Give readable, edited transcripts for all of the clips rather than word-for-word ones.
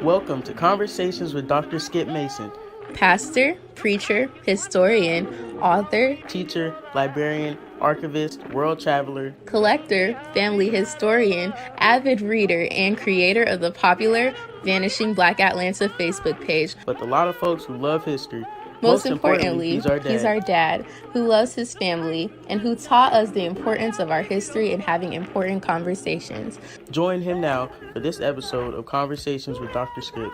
Welcome to Conversations with Dr. Skip Mason, pastor, preacher, historian, author, teacher, librarian, archivist, world traveler, collector, family historian, avid reader, and creator of the popular Vanishing Atlanta Facebook page. But a lot of folks who love history. Most importantly, he's our dad, who loves his family and who taught us the importance of our history and having important conversations. Join him now for this episode of Conversations with Dr. Skip.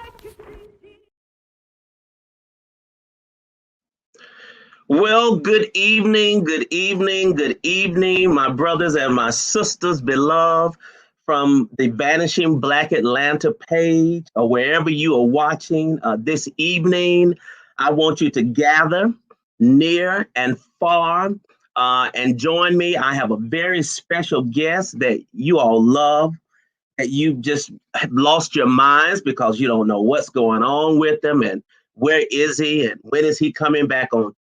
Well, good evening, my brothers and my sisters beloved from the Vanishing Atlanta page or wherever you are watching this evening. I want you to gather near and far and join me. I have a very special guest that you all love, that you just have lost your minds because you don't know what's going on with him and where is he and when is he coming back on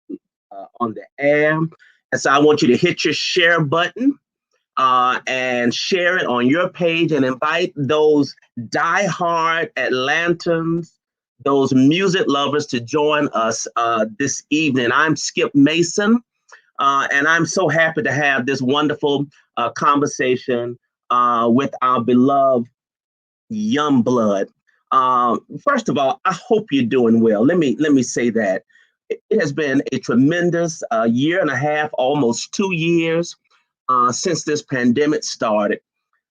the air. And so I want you to hit your share button and share it on your page and invite those diehard Atlantans, those music lovers to join us this evening. I'm Skip Mason, and I'm so happy to have this wonderful conversation with our beloved Youngblood. First of all, I hope you're doing well. Let me say that. It has been a tremendous year and a half, almost 2 years since this pandemic started.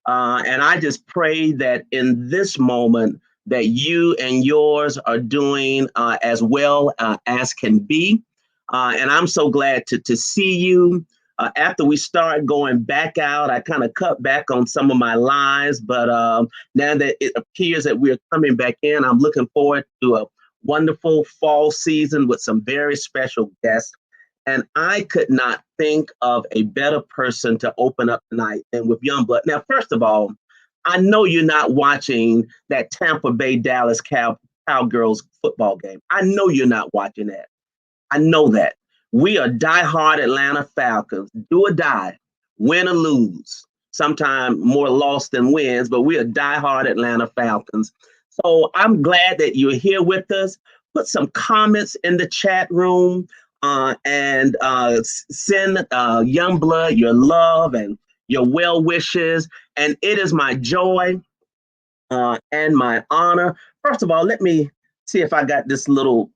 And I just pray that in this moment that you and yours are doing as well as can be. And I'm so glad to see you. After we start going back out, I kind of cut back on some of my lives, but now that it appears that we're coming back in, I'm looking forward to a wonderful fall season with some very special guests. And I could not think of a better person to open up tonight than with Youngblood. Now, first of all, I know you're not watching that Tampa Bay Dallas Cowgirls football game. I know you're not watching that. I know that. We are diehard Atlanta Falcons, do or die, win or lose. Sometimes more loss than wins, but we are diehard Atlanta Falcons. So I'm glad that you're here with us. Put some comments in the chat room and send Youngblood your love and your well wishes. And it is my joy and my honor. First of all, let me see if I got this little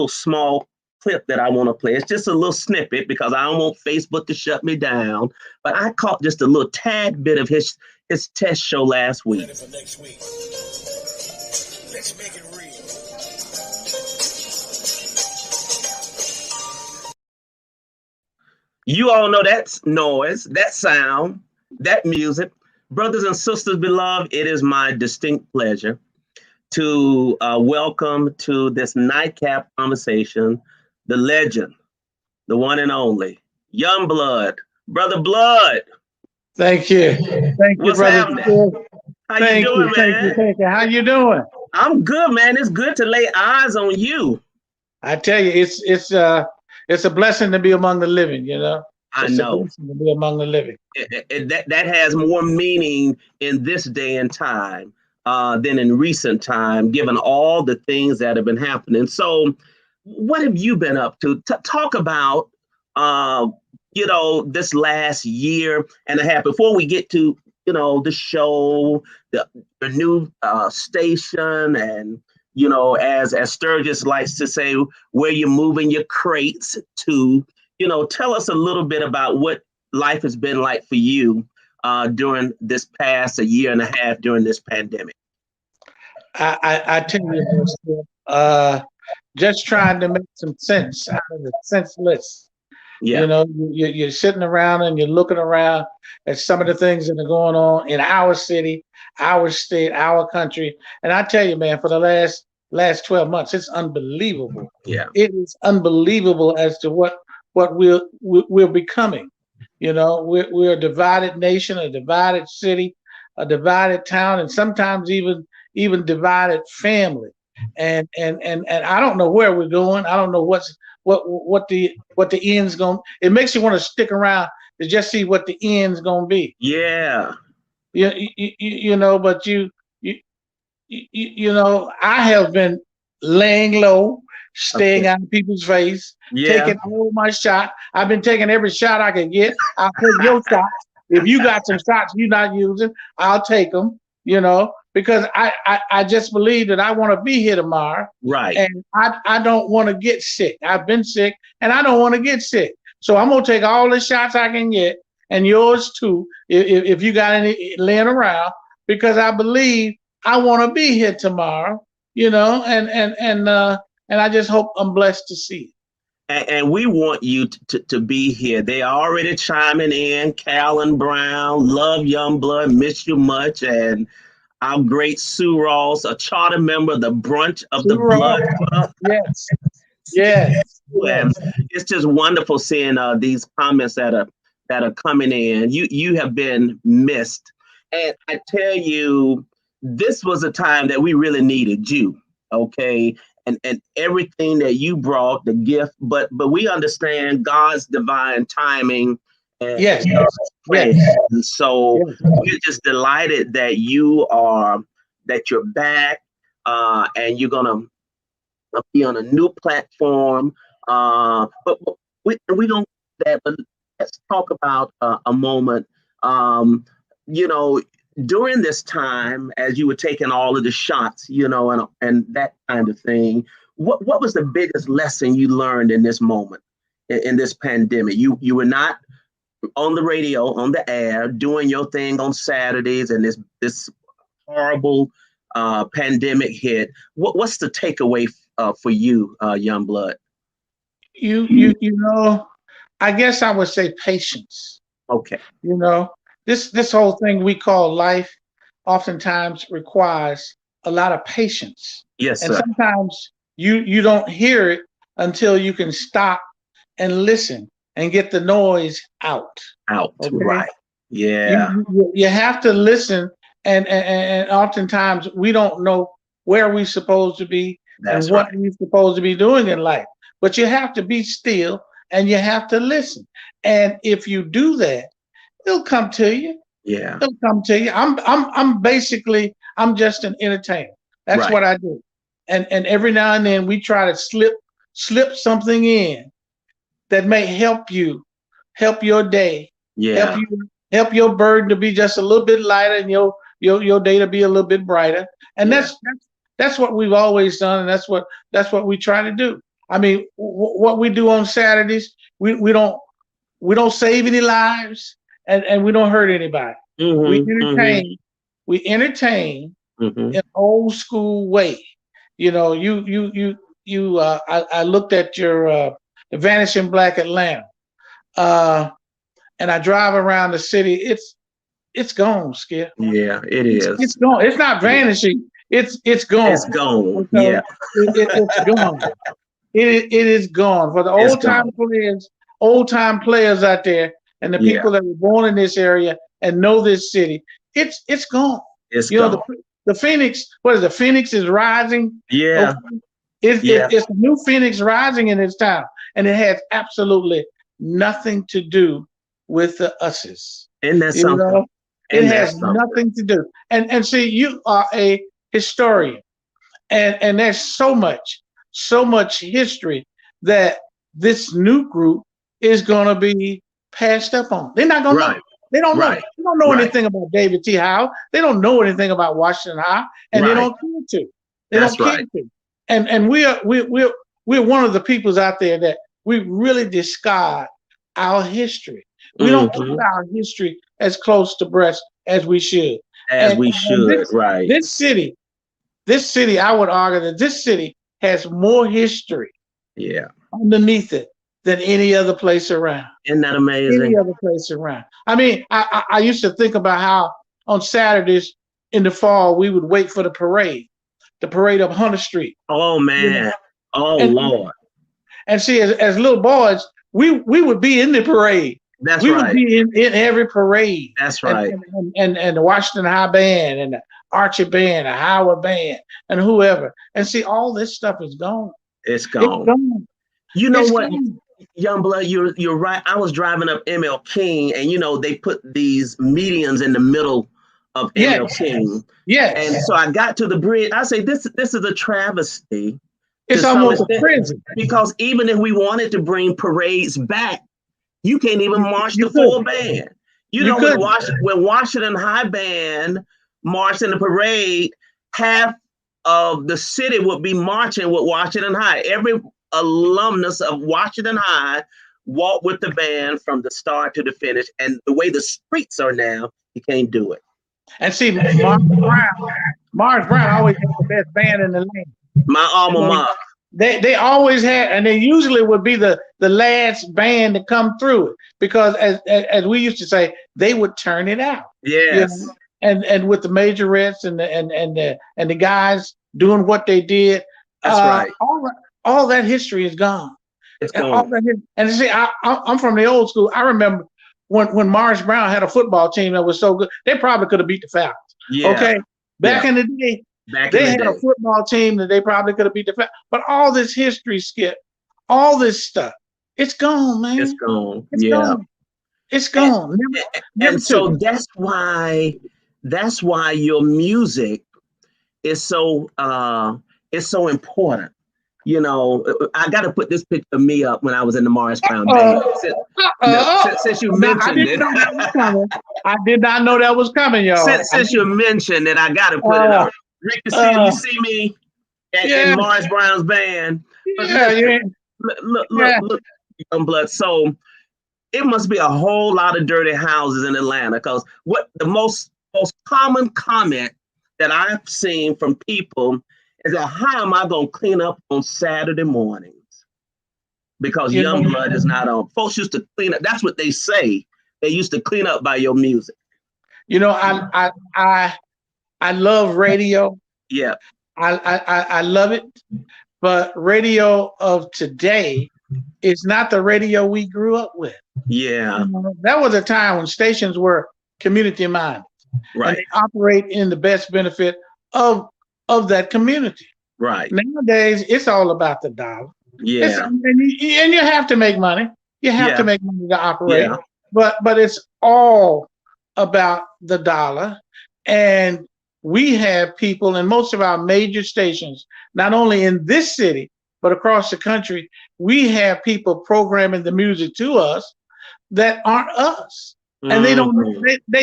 small clip that I want to play. It's just a little snippet because I don't want Facebook to shut me down. But I caught just a little tad bit of his test show last week. For next week. Let's make it real. You all know that noise, that sound, that music. Brothers and sisters beloved, it is my distinct pleasure to welcome to this nightcap conversation the legend, the one and only, Youngblood. Brother Blood. Thank you. Thank you, What's brother. happening? How you doing, man? Thank you. How you doing? I'm good, man. It's good to lay eyes on you. I tell you, it's a blessing to be among the living, you know. I know. A blessing to be among the living. That has more meaning in this day and time than in recent time, given all the things that have been happening. So what have you been up to? Talk about, this last year and a half before we get to, the show, the new station, and, as Sturgis likes to say, where you're moving your crates to. Tell us a little bit about what life has been like for you during this past a year and a half during this pandemic. I tell you, just trying to make some sense out of the senseless. Yeah. You're sitting around and you're looking around at some of the things that are going on in our city, our state, our country. And I tell you, man, for the last 12 months, it's unbelievable. Yeah. It is unbelievable as to what we're becoming. We're a divided nation, a divided city, a divided town, and sometimes even divided family. And I don't know where we're going. I don't know what the end's going. It makes you want to stick around to just see what the end's going to be. Yeah. But you know, I have been laying low, staying out of people's face, taking all my shot. I've been taking every shot I can get. I'll take your shots. If you got some shots you're not using, I'll take them, you know, because I just believe that I want to be here tomorrow. Right. And I don't want to get sick. I've been sick and I don't want to get sick. So I'm going to take all the shots I can get, and yours too, if you got any laying around, because I believe I want to be here tomorrow, you know, and I just hope I'm blessed to see it. And we want you to be here. They are already chiming in. Callan Brown, love Youngblood, miss you much. And our great Sue Ross, a charter member of the Brunch of Sue the Blood Club. Yes. Yes. And it's just wonderful seeing these comments that are coming in. You have been missed. And I tell you, this was a time that we really needed you. Okay. And everything that you brought, the gift, but we understand God's divine timing. And yes. And so we're just delighted that you're back, and you're gonna be on a new platform. But we don't do that. But let's talk about a moment. You know, during this time, as you were taking all of the shots, you know, and that kind of thing, what was the biggest lesson you learned in this moment, in this pandemic? You were not on the radio, on the air, doing your thing on Saturdays, and this horrible pandemic hit. What's the takeaway for you, Youngblood? You know, I guess I would say patience. Okay. You know, this whole thing we call life oftentimes requires a lot of patience. Yes, and sir. Sometimes you don't hear it until you can stop and listen and get the noise out. Okay? Right. Yeah. You have to listen, and oftentimes we don't know where we're supposed to be. That's and what we're supposed to be doing in life. But you have to be still and you have to listen. And if you do that, it'll come to you. Yeah. It'll come to you. I'm basically just an entertainer. That's what I do. And every now and then we try to slip something in that may help you, help your day. Yeah. Help your burden to be just a little bit lighter and your day to be a little bit brighter. And that's what we've always done, and that's what we try to do. I mean, what we do on Saturdays, we don't save any lives, and we don't hurt anybody. Mm-hmm, we entertain in an old school way. You know, I looked at your the Vanishing Black Atlanta, and I drive around the city. It's gone, Skip. Yeah, it is. It's gone. It's not vanishing. It's gone. It's gone. So yeah, it's gone. It is gone for the old time players out there, and the people that were born in this area and know this city. It's gone. It's gone. Know, the Phoenix. What is the Phoenix is rising? Yeah. It's a new Phoenix rising in this town, and it has absolutely nothing to do with the us's. Isn't that something? Know? It has nothing to do. And see, you are a historian, and there's so much history that this new group is going to be passed up on. They're not going to know. They don't know. They don't know anything about David T. Howe. They don't know anything about Washington High, and they don't care to. They don't care to. And we're one of the peoples out there that we really discard our history. We don't keep our history as close to breast as we should. This city, I would argue that this city has more history underneath it than any other place around. Isn't that amazing? Any other place around. I mean, I used to think about how on Saturdays in the fall, we would wait for the parade up Hunter Street. Oh, man. You know? Oh, Lord. And see, as little boys, we would be in the parade. We would be in every parade. That's right. And the Washington High Band and the Archie Band, the Howard Band, and whoever. And see, all this stuff is gone. It's gone. You know what, Youngblood, you're right. I was driving up ML King, and you know they put these medians in the middle of ML King. Yes. And so I got to the bridge. I say this is a travesty. It's almost a prison. Because even if we wanted to bring parades back, you can't even march the full band. When Washington High Band marched in the parade, half of the city would be marching with Washington High. Every alumnus of Washington High walked with the band from the start to the finish. And the way the streets are now, you can't do it. And see, Mars Brown always had the best band in the land. My alma mater. They always had, and they usually would be the last band to come through it, because as we used to say, they would turn it out. Yes. You know? And with the majorettes and the guys doing what they did. That's right. All that history is gone. It's gone. And see, I'm from the old school. I remember when Mars Brown had a football team that was so good, they probably could have beat the Falcons. Yeah. Okay. Back in the day, they had a football team that they probably could have beat the Falcons. But all this history, Skip, all this stuff, it's gone, man. It's gone. Gone. It's gone. And so that's why your music is so important. You know, I got to put this picture of me up when I was in the Morris Brown band. Since you mentioned it, I did not know that was coming, y'all. Since you mentioned it, I got to put it up. Rick, you see me in Morris Brown's band. Look, Youngblood. So it must be a whole lot of dirty houses in Atlanta, because what the most common comment that I've seen from people is that, how am I going to clean up on Saturday mornings? Because Youngblood is not on. Folks used to clean up. That's what they say. They used to clean up by your music. You know, I love radio. Yeah. I love it. But radio of today is not the radio we grew up with. Yeah. You know, that was a time when stations were community minded. Right. And they operate in the best benefit of that community. Right. Nowadays, it's all about the dollar. Yeah. And you have to make money. You have to make money to operate. Yeah. But it's all about the dollar. And we have people in most of our major stations, not only in this city, but across the country, we have people programming the music to us that aren't us. And they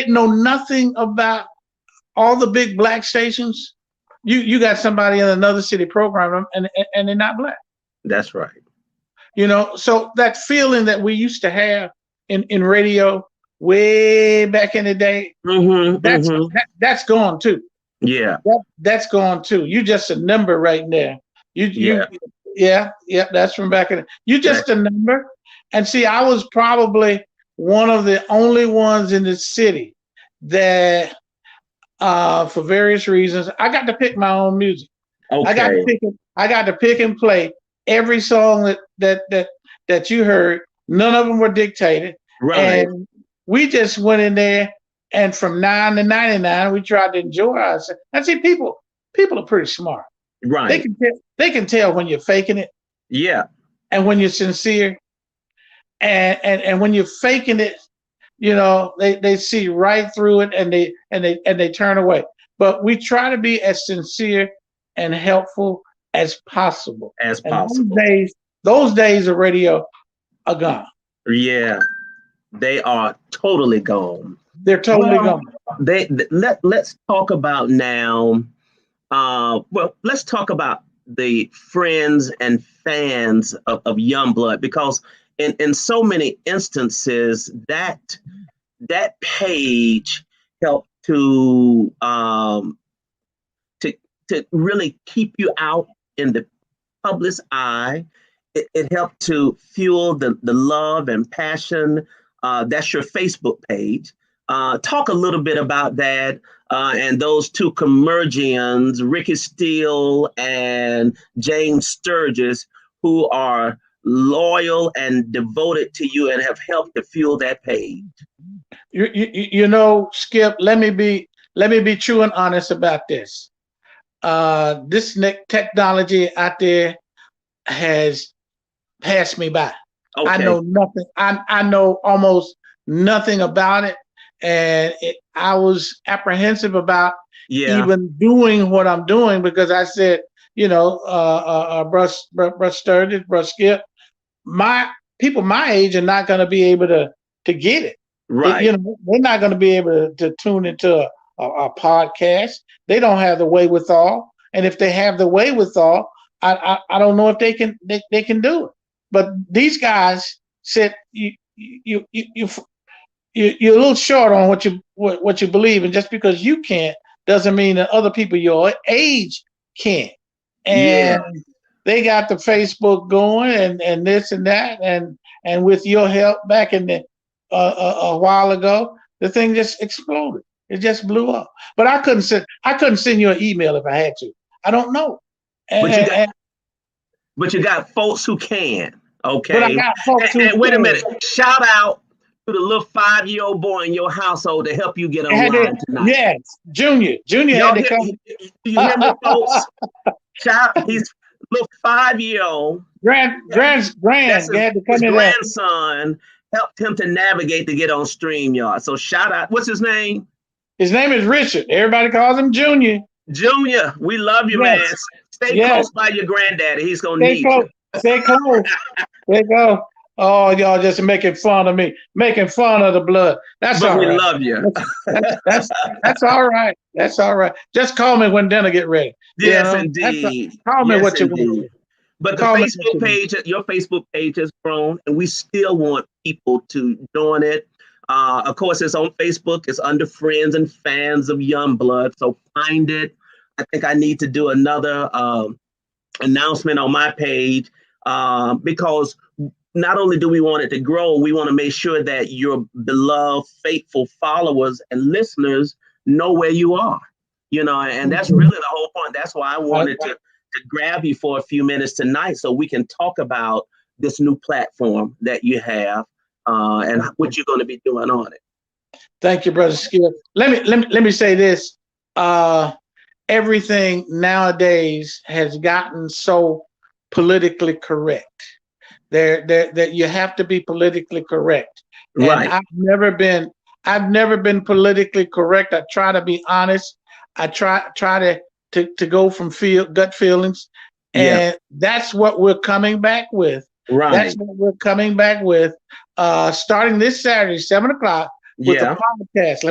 know nothing about all the big black stations. You got somebody in another city programming them, and they're not black. That's right. You know, so that feeling that we used to have in radio way back in the day, that's gone too. Yeah. That's gone too. You just a number right now. Yeah, that's from back in. You just a number. And see, I was probably one of the only ones in the city that, for various reasons, I got to pick my own music. Okay. I got to pick and play every song that you heard. None of them were dictated. Right. And we just went in there, and from 9 to 99, we tried to enjoy ourselves. And see, people are pretty smart. Right. They can tell when you're faking it. Yeah. And when you're sincere. And when you're faking it, you know, they see right through it, and they turn away. But we try to be as sincere and helpful as possible. Those days of radio are gone. Yeah. They are totally gone. They're totally gone. Let's talk about now. Let's talk about the friends and fans of Youngblood, because in so many instances that page helped to really keep you out in the public's eye. It helped to fuel the love and passion. That's your Facebook page. Talk a little bit about that and those two commergians, Ricky Steele and James Sturgis, who are loyal and devoted to you and have helped to fuel that page. You know, Skip, let me be true and honest about this. This technology out there has passed me by. Okay. I know nothing. I know almost nothing about it, and I was apprehensive about Yeah. even doing what I'm doing because I said, brush Sturgis, brush Skip, my people my age are not going to be able to get it. Right. They're not going to be able to tune into a podcast. They don't have the wherewithal, and if they have the wherewithal, I don't know if they can do it. But these guys said you're a little short on what you believe, and just because you can't doesn't mean that other people your age can't. And they got the Facebook going and this and that, and with your help back in the a while ago, the thing just exploded. It just blew up. But I couldn't send you an email if I had to. I don't know. But you got folks who can. Okay. But I got folks who and wait a minute. Shout out to the little 5-year-old boy in your household to help you get online tonight. Yes, Junior had to come. You hear me, folks? He's little 5-year-old. His grandson helped him to navigate to get on StreamYard. So shout out. What's his name? His name is Richard. Everybody calls him Junior. Junior, we love you, man. Stay close by your granddaddy. He's gonna need you. Stay close. There you go. Oh, y'all just making fun of me, making fun of the blood. That's all right. We love you. That's all right. That's all right. Just call me when dinner get ready. Yes, indeed. Call me what you want. But the Facebook page, your Facebook page has grown, and we still want people to join it. Of course, it's on Facebook. It's under Friends and Fans of Youngblood. So find it. I think I need to do another announcement on my page because not only do we want it to grow, we want to make sure that your beloved, faithful followers and listeners know where you are. And that's really the whole point. That's why I wanted to grab you for a few minutes tonight so we can talk about this new platform that you have and what you're going to be doing on it. Thank you, Brother Skip. Let me say this. Everything nowadays has gotten so politically correct. That you have to be politically correct. Right. And I've never been politically correct. I try to be honest. I try to go from gut feelings. And that's what we're coming back with. Right. That's what we're coming back with. Starting this Saturday, 7:00 with the podcast.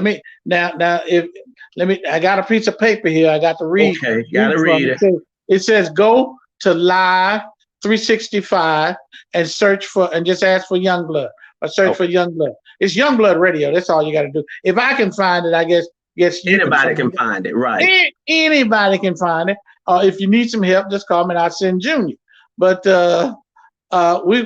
I got a piece of paper here. I got to read. Okay, gotta read it. It says go to Live 365 and just ask for Youngblood or search for Youngblood. It's Youngblood Radio. That's all you got to do. If I can find it, I guess anybody can find it. Right. Anybody can find it. If you need some help, just call me and I'll send Junior. But we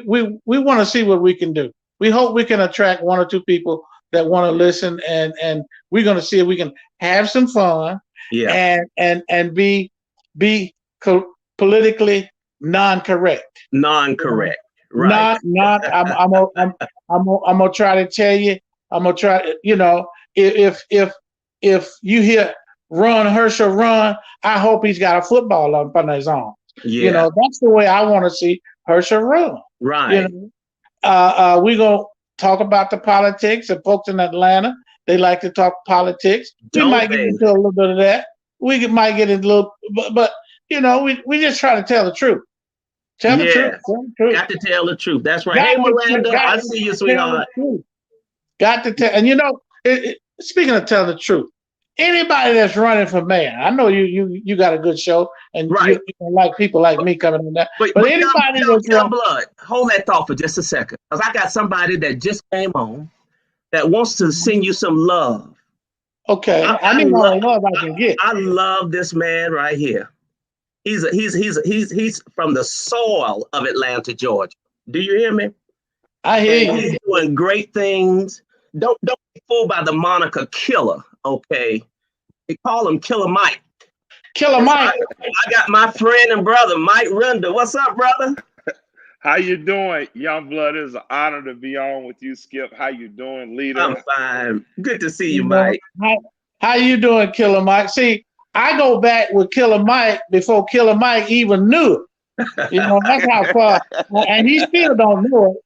want to see what we can do. We hope we can attract 1 or 2 people that want to listen, and we're going to see if we can have some fun. Yeah. And be politically non-correct. Non-correct. Right. I'm gonna try to tell you. I'm gonna try. If you hear "Run, Herschel, run," I hope he's got a football on his arm. Yeah. That's the way I want to see Herschel run. Right. We're gonna talk about the politics. The folks in Atlanta, they like to talk politics. We might get into a little bit of that. We might get into a little, but we just try to tell the truth. Tell the truth. Got to tell the truth. That's right. Hey, Miranda, I see you, sweetheart. Got to tell. And speaking of telling the truth, anybody that's running for mayor, I know you got a good show, and you like people like me coming in there. But anybody that's Youngblood, hold that thought for just a second, because I got somebody that just came on that wants to send you some love. Okay, I need all the love I can get. I love this man right here. He's from the soil of Atlanta, Georgia. Do you hear me? I hear you. He's doing great things. Don't be fooled by the moniker Killer. Okay, they call him Killer Mike. Killer Mike. I got my friend and brother Mike Render. What's up, brother? How you doing, Youngblood? It's an honor to be on with you, Skip. How you doing, leader? I'm fine. Good to see you, Mike. How you doing, Killer Mike? See, I go back with Killer Mike before Killer Mike even knew it. That's how far, and he still don't know it.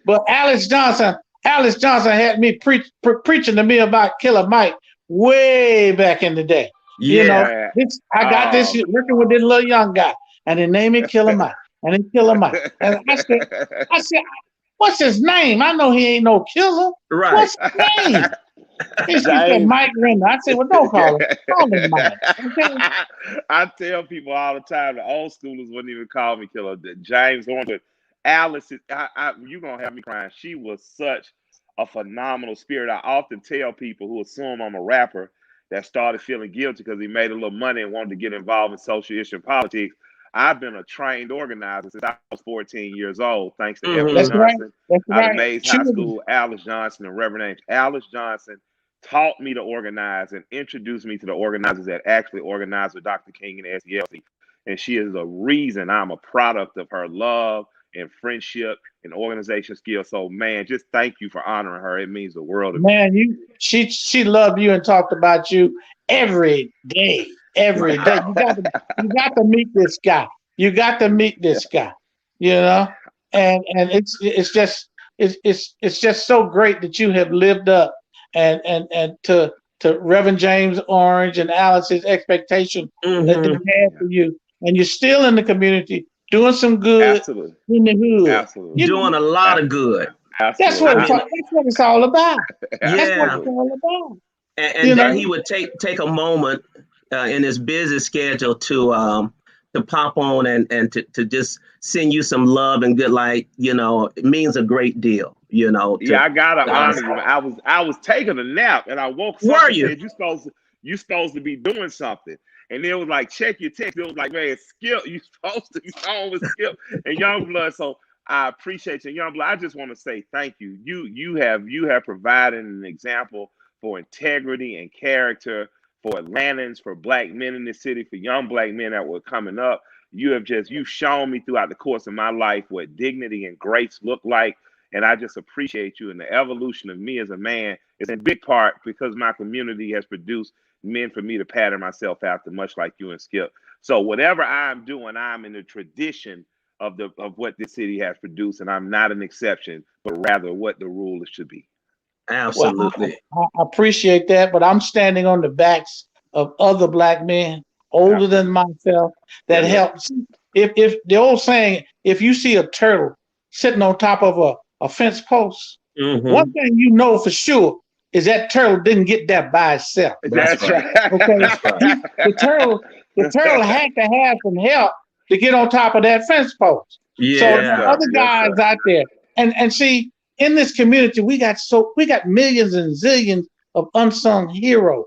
But Alice Johnson had me preaching to me about Killer Mike way back in the day. Yeah. You know, I got this working with this little young guy, and they name it Killer Mike, and they Killer Mike. And I said, what's his name? I know he ain't no killer. Right. What's his name? He said Mike Render. I said, well, don't call him. Call him Mike. Okay? I tell people all the time, the old schoolers wouldn't even call me Killer. James Horn, Alice, you're going to have me crying. She was such a phenomenal spirit. I often tell people who assume I'm a rapper that started feeling guilty because he made a little money and wanted to get involved in social issue and politics. I've been a trained organizer since I was 14 years old, thanks to Evan Johnson. Out of Mays High School, Alice Johnson and Reverend James. Alice Johnson taught me to organize and introduced me to the organizers that actually organized with Dr. King and SELC. And she is the reason I'm a product of her love and friendship and organization skills. So, man, just thank you for honoring her. It means the world to me. Man, she loved you and talked about you every day. Every day. You got to meet this guy. You got to meet this guy. You know? And it's just so great that you have lived up and to Reverend James Orange and Alice's expectation that they had for you. And you're still in the community doing some good. Absolutely. In the hood. Absolutely. You're doing a lot of good. Absolutely. That's what it's all about. Yeah. That's what it's all about. And that he would take a moment in his busy schedule to pop on and to just send you some love and good light. You know, it means a great deal. You know. I gotta honor you. I was taking a nap and I woke up. Were you? And said, you supposed to be doing something. And it was like, check your text. It was like, man, Skip, you supposed to be on with Skip and Youngblood. So I appreciate you, Youngblood. I just want to say thank you. You have provided an example for integrity and character for Atlantans, for Black men in this city, for young Black men that were coming up. You've shown me throughout the course of my life what dignity and grace look like. And I just appreciate you. And the evolution of me as a man is in big part because my community has produced men for me to pattern myself after, much like you and Skip. So whatever I'm doing, I'm in the tradition of what this city has produced. And I'm not an exception, but rather what the rule should be. Absolutely. Well, I appreciate that, but I'm standing on the backs of other Black men older than myself that helps. If the old saying, if you see a turtle sitting on top of a fence post, one thing you know for sure is that turtle didn't get that by itself. That's right. Okay. That's right. The turtle had to have some help to get on top of that fence post. Yeah. So other guys out there, and see, in this community, we got millions and zillions of unsung heroes.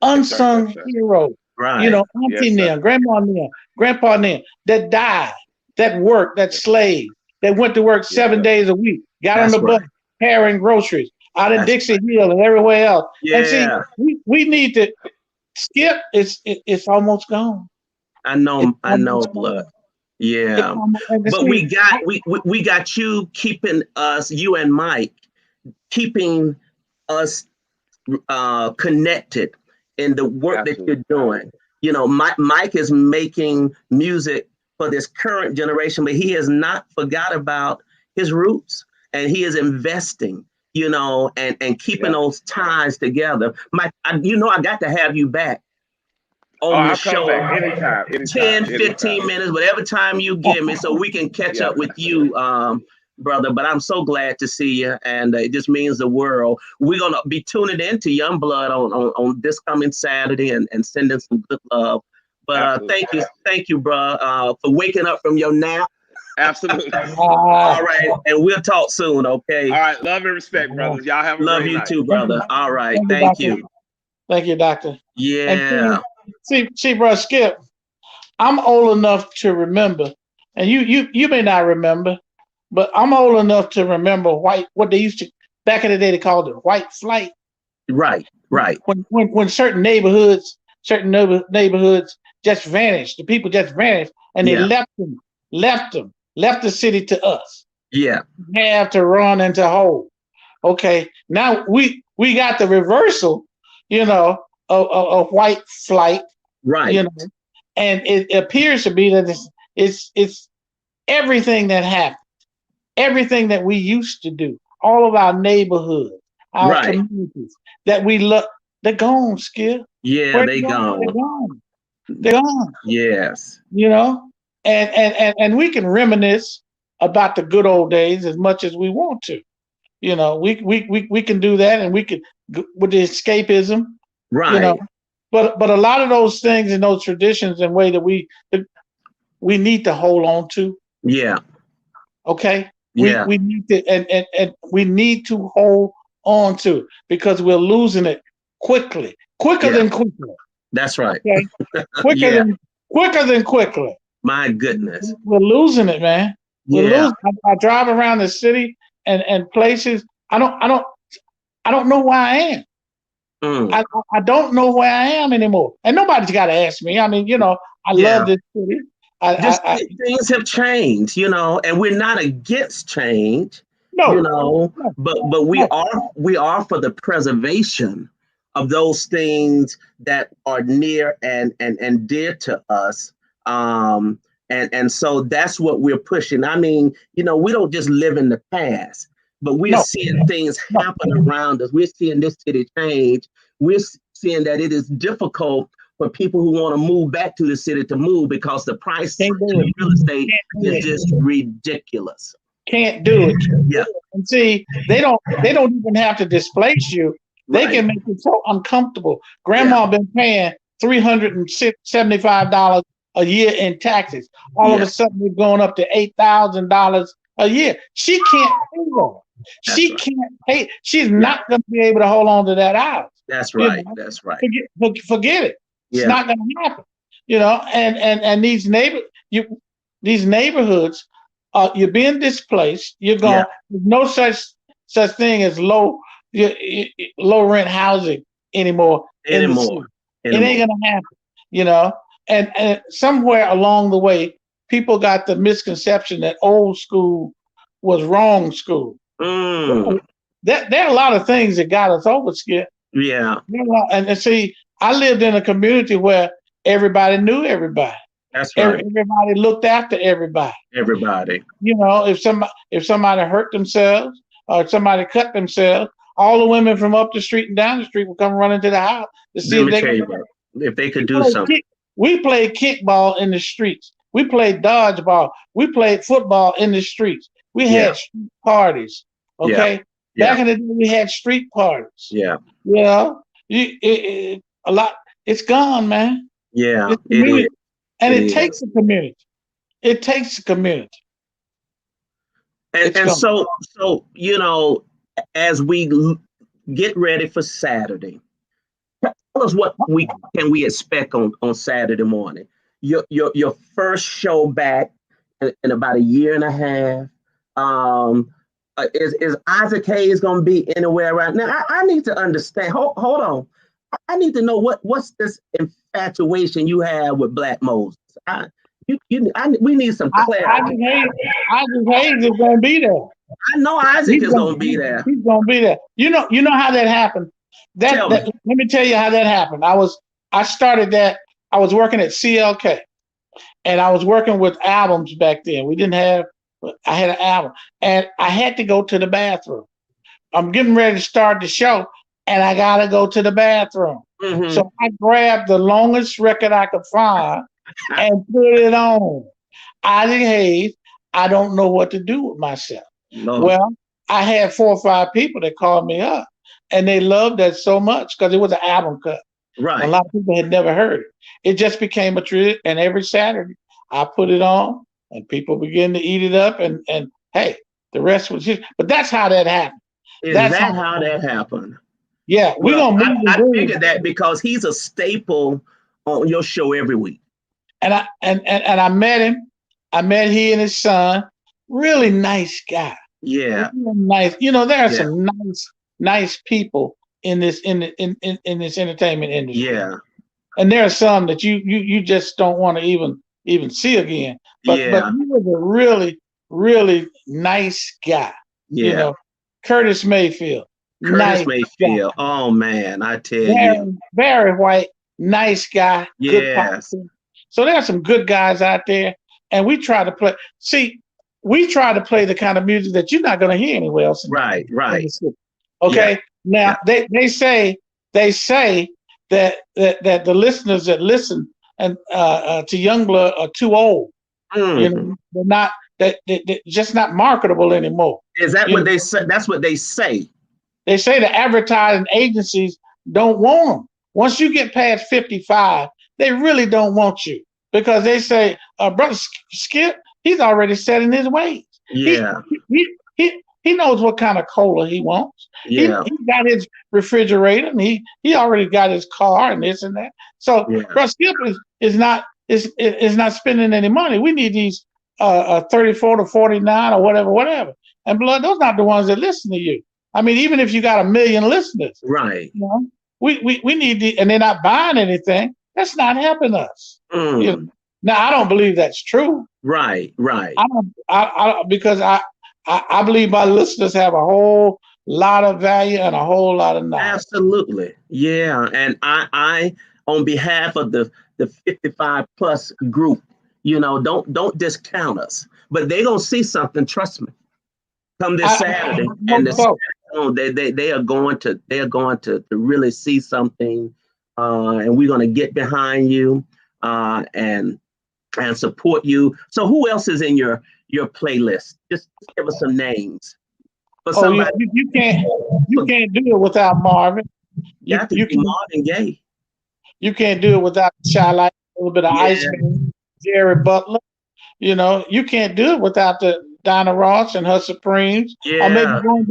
Heroes. Right. You know, auntie them, grandma them, grandpa them that died, that worked, that slaved, that went to work 7 days a week, got on the bus carrying groceries out in Dixie Hill and everywhere else. Yeah. And see, we need to Skip. It's almost gone. I know, blood. Yeah, but we got you keeping us, you and Mike, keeping us connected in the work that you're doing. You know, Mike is making music for this current generation, but he has not forgot about his roots, and he is investing, you know, and keeping those ties together. Mike, I got to have you back on the show anytime, 15 minutes, whatever time you give me, so we can catch up with you, brother. But I'm so glad to see you, and it just means the world. We're gonna be tuning into Youngblood on this coming Saturday and sending some good love. But thank you, bro, for waking up from your nap. Absolutely. All right, and we'll talk soon, okay? All right, love and respect, brothers. Y'all have a love great you night. too, brother. All right, thank you. Thank you, doctor. Yeah. See, bro, Skip, I'm old enough to remember, and you may not remember, but I'm old enough to remember what they used to back in the day. They called it white flight. Right. When certain neighborhoods just vanished, the people just vanished, and they left the city to us. Yeah, we have to run into hole. Okay, now we got the reversal, you know, of white flight, right? You know, and it appears to be that it's everything that happened, everything that we used to do, all of our neighborhoods, our communities that we they're gone, Skip. Yeah, Where they gone. They're gone. They're gone. Yes. You know, and we can reminisce about the good old days as much as we want to. You know, we can do that, and we can with the escapism. Right. You know, but a lot of those things and those traditions and way that we need to hold on to. Yeah. Okay. Yeah. We need to and we need to hold on to it because we're losing it quicker than quickly. That's right. Okay? Quicker than quickly. My goodness. We're losing it, man. We're losing. I drive around the city and places. I don't know where I am. I don't know where I am anymore. And nobody's got to ask me. I mean, you know, I love this city. Things have changed, you know, and we're not against change. No, you know, but we are for the preservation of those things that are near and dear to us. And so that's what we're pushing. I mean, you know, we don't just live in the past, but we're seeing things happen around us. We're seeing this city change. We're seeing that it is difficult for people who want to move back to the city to move because the price of real estate is just ridiculous. Can't do it. Yeah. And see, they don't even have to displace you. They can make it so uncomfortable. Grandma been paying $375 a year in taxes. All of a sudden, we're going up to $8,000 a year. She can't pay that. She can't pay. She's not going to be able to hold on to that house. That's right. You know? That's right. Forget it. It's not going to happen. You know, and these neighborhoods, you're being displaced. You're going. There's no such thing as low rent housing anymore. It ain't going to happen. You know, and somewhere along the way, people got the misconception that old school was wrong school. There are a lot of things that got us over, Skip. Yeah. And see, I lived in a community where everybody knew everybody. That's right. Everybody looked after everybody. Everybody. You know, if somebody hurt themselves or if somebody cut themselves, all the women from up the street and down the street would come running to the house to see if they could do something. We played kickball in the streets. We played dodgeball. We played football in the streets. We had street parties. Okay. Back in the day, we had street parties. Yeah. You know, a lot. It's gone, man. Yeah. And it takes a community. It takes a community. And so, you know, as we get ready for Saturday, tell us what we expect on Saturday morning. Your first show back in about a year and a half. Is Isaac Hayes going to be anywhere around now? I need to understand. Hold on. I need to know what's this infatuation you have with Black Moses. We need some clarity. Isaac Hayes is going to be there. I know Isaac is going to be there. He's going to be there. You know how that happened. Let me tell you how that happened. I started that. I was working at CLK, and I was working with albums back then. I had an album, and I had to go to the bathroom. I'm getting ready to start the show, and I got to go to the bathroom. Mm-hmm. So I grabbed the longest record I could find and put it on. Isaac Hayes, I don't know what to do with myself. No. Well, I had 4 or 5 people that called me up, and they loved that so much because it was an album cut. Right. A lot of people had never heard it. It just became a tradition, and every Saturday I put it on, and people begin to eat it up, and hey, the rest was just. But that's how that happened. That's how that happened? Yeah, we're gonna move. I figured that because he's a staple on your show every week. And I met him. I met he and his son. Really nice guy. Yeah. Really nice. You know, there are some nice people in this in this entertainment industry. Yeah. And there are some that you just don't want to even see again. But he was a really, really nice guy. Yeah. You know, Curtis Mayfield. Mayfield. Guy. Oh man, I tell you. Very white, nice guy. Yes. So there are some good guys out there, and we try to play. See, we try to play the kind of music that you're not going to hear anywhere else. Right. Okay. Yeah. Now they say they say that the listeners that listen and to Youngblood are too old. You know, they're not they're just not marketable anymore. Is that what they say? That's what they say. They say the advertising agencies don't want them. Once you get past 55, they really don't want you because they say, brother Skip, he's already set in his ways. Yeah. He knows what kind of cola he wants. Yeah. He got his refrigerator and he already got his car and this and that. So brother Skip is not spending any money. We need these 34 to 49 or whatever. And blood, those not the ones that listen to you. I mean, even if you got 1 million listeners, right? You know, we need and they're not buying anything. That's not helping us. You know? Now, I don't believe that's true. Right. Because I believe my listeners have a whole lot of value and a whole lot of knowledge. Absolutely, yeah. And I on behalf of the 55 plus group, you know, don't discount us. But they gonna see something. Trust me. Come this Saturday, and they are going to really see something, and we're going to get behind you and support you. So who else is in your playlist? Just give us some names. You can't do it without Marvin. You can Marvin Gaye. You can't do it without Shy Light, a little bit of Ice Cream, Jerry Butler. You know, you can't do it without the Donna Ross and her Supremes, or maybe going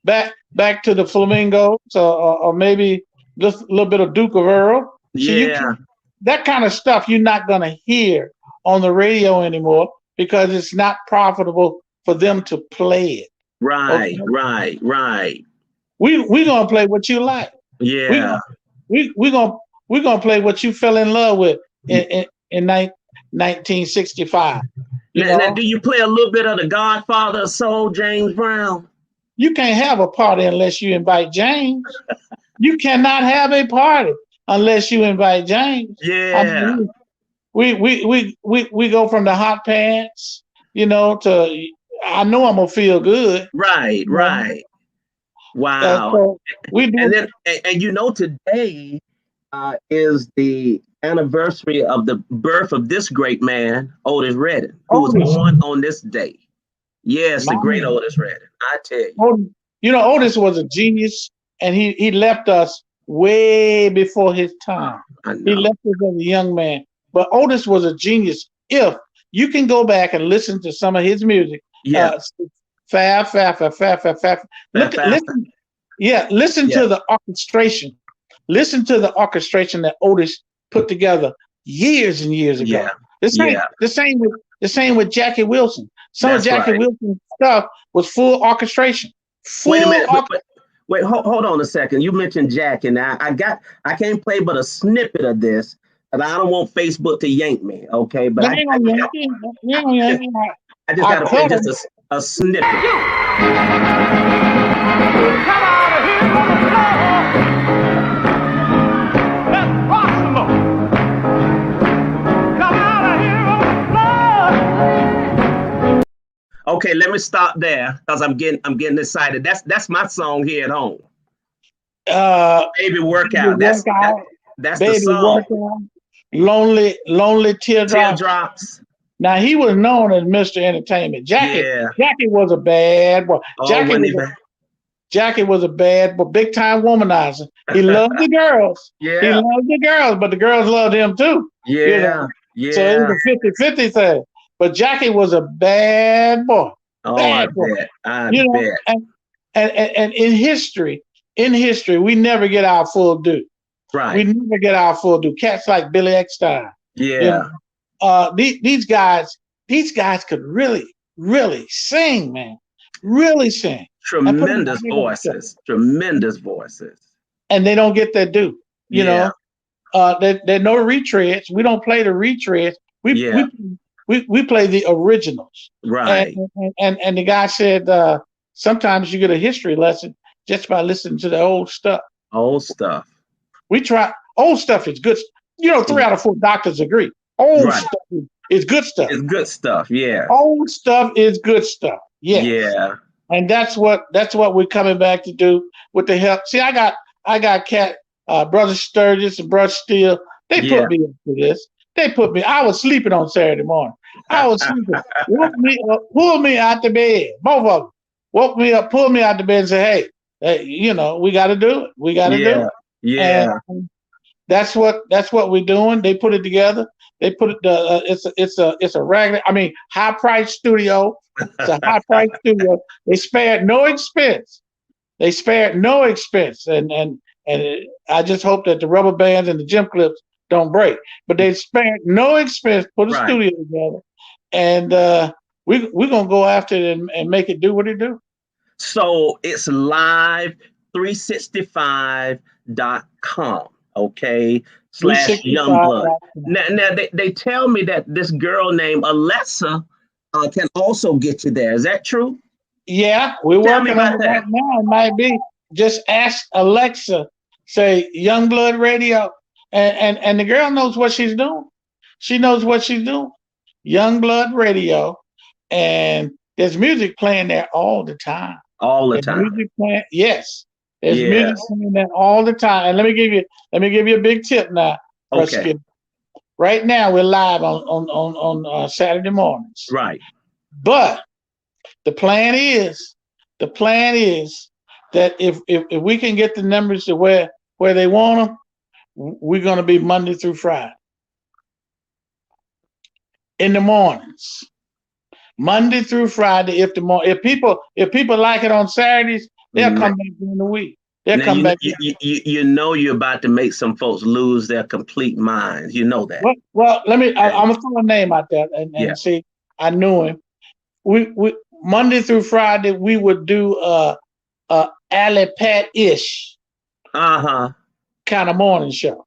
back to the Flamingos, or maybe just a little bit of Duke of Earl. That kind of stuff you're not going to hear on the radio anymore because it's not profitable for them to play it. Right. We gonna play what you like. Yeah. We gonna play what you fell in love with in 1965. Now, do you play a little bit of the Godfather of Soul, James Brown? You can't have a party unless you invite James. You cannot have a party unless you invite James. Yeah. I mean, we go from the hot pants, you know, to I know I'm gonna feel good. Right. Wow. So we do. And you know, today is the anniversary of the birth of this great man, Otis Redding, who was born on this day. Yes, the great Otis Redding. I tell you. You know, Otis was a genius, and he left us way before his time. He left us as a young man. But Otis was a genius. If you can go back and listen to some of his music, listen to the orchestration. Listen to the orchestration that Otis put together years and years ago. The same with Jackie Wilson. Some of Jackie Wilson's stuff was full orchestration. Wait a minute. Wait, hold on a second. You mentioned Jackie, and I can't play but a snippet of this, and I don't want Facebook to yank me. Okay, but I just got to play just a snippet. Come out of here on the floor. Let's rock some more. Come out of here on the floor. Okay, let me stop there because I'm getting excited. That's my song here at home. Baby Workout. That's the song. Workout. Lonely Teardrops. Now he was known as Mr. Entertainment. Jackie was a bad boy. Jackie was a bad boy, big time womanizer. He loved the girls. He loved the girls, but the girls loved him too. So it was a 50-50 thing. But Jackie was a bad boy. I bet. And in history, we never get our full due. Right. We never get our full due. Cats like Billy Eckstine. Yeah. These guys could really, really sing, man. Really sing. Tremendous voices. And they don't get their due. You know, there are no retreads. We don't play the retreads. We play the originals. Right. And the guy said sometimes you get a history lesson just by listening to the old stuff. We try. Old stuff is good. You know, 3 out of 4 doctors agree. Old stuff is good stuff. It's good stuff. Yeah. Old stuff is good stuff. Yeah. Yeah. And that's what we're coming back to do with the help. See, I got Cat Brother Sturgis and Brother Steele, they put me up to this. I was sleeping on Saturday morning. I was sleeping. Woke me up, pulled me out the bed. Both of them woke me up, pulled me out the bed and said, hey, we got to do it. We got to do it. Yeah. And that's what we're doing. They put it together. They put it. It's a regular. High price studio. It's a high price studio. They spared no expense. And I just hope that the rubber bands and the gym clips don't break. But they spared no expense. Put a studio together, and we're gonna go after it and make it do what it do. So it's live365.com. Okay. /Youngblood. Now they tell me that this girl named Alexa can also get you there. Is that true? Yeah, we're working on it right now. It might be. Just ask Alexa, say Youngblood Radio, and the girl knows what she's doing. She knows what she's doing. Youngblood Radio, and there's music playing there all the time. There's music playing, yes. There's music playing there all the time. And let me give you a big tip now. Okay. Right now we're live on Saturday mornings. Right. But the plan is that if we can get the numbers to where they want them, we're going to be Monday through Friday in the mornings. Monday through Friday. If people like it on Saturdays, they'll come back during the week. They'll come back. You're about to make some folks lose their complete minds. You know that. Well, I'm gonna throw a name out there and see. I knew him. We Monday through Friday we would do alley pat-ish kind of morning show.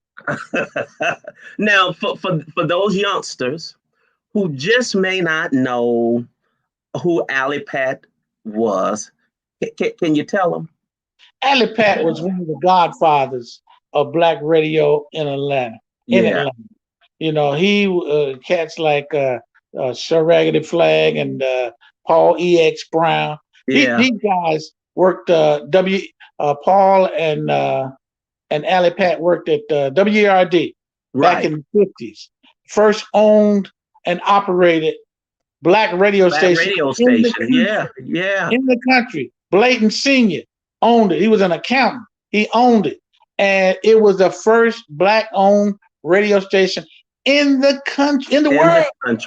Now for those youngsters who just may not know who Alley Pat was, can you tell them? Alley Pat was one of the godfathers of black radio in Atlanta. Atlanta. He cats like Sir Raggedy Flag and Paul E.X. Brown. These guys worked. Paul and Alley Pat worked at WRD back in the 50s. First owned and operated black radio station. In the country. Blayton Sr. owned it. He was an accountant. He owned it. And it was the first black-owned radio station in the country, in the world. In the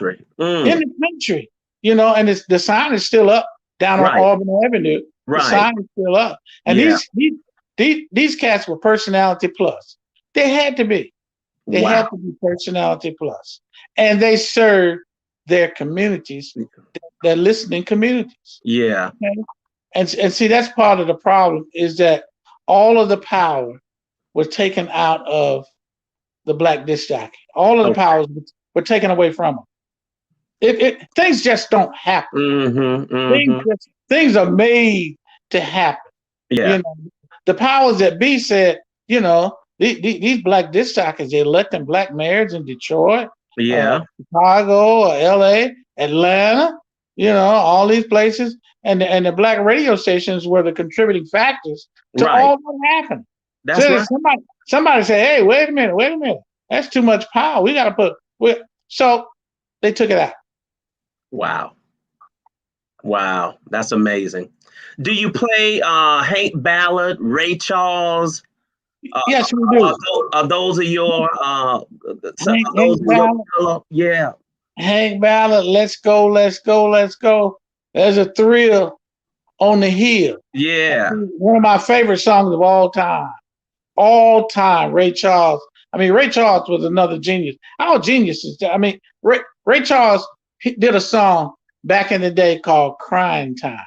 country. And the sign is still up down on Auburn Avenue. The sign is still up. And these cats were personality plus. They had to be. They had to be personality plus. And they served their communities, their listening communities. Yeah. Okay? And see, that's part of the problem, is that all of the power was taken out of the black disc jockey. All of the powers were taken away from them. Things just don't happen. Things are made to happen. Yeah. The powers that be said, these black disc jockeys, they electing black mayors in Detroit, Chicago, or LA, Atlanta, all these places. And the black radio stations were the contributing factors to all that happened. That's right. Somebody say, hey, wait a minute. That's too much power. We got to so they took it out. Wow. That's amazing. Do you play Hank Ballard, Ray Charles? Yes, we do. Are those of your Hank Ballard? Yeah. Hank Ballard, let's go. There's a thrill on the hill. Yeah. One of my favorite songs of all time. Ray Charles. Ray Charles was another genius. All geniuses. Ray Charles did a song back in the day called Crying Time.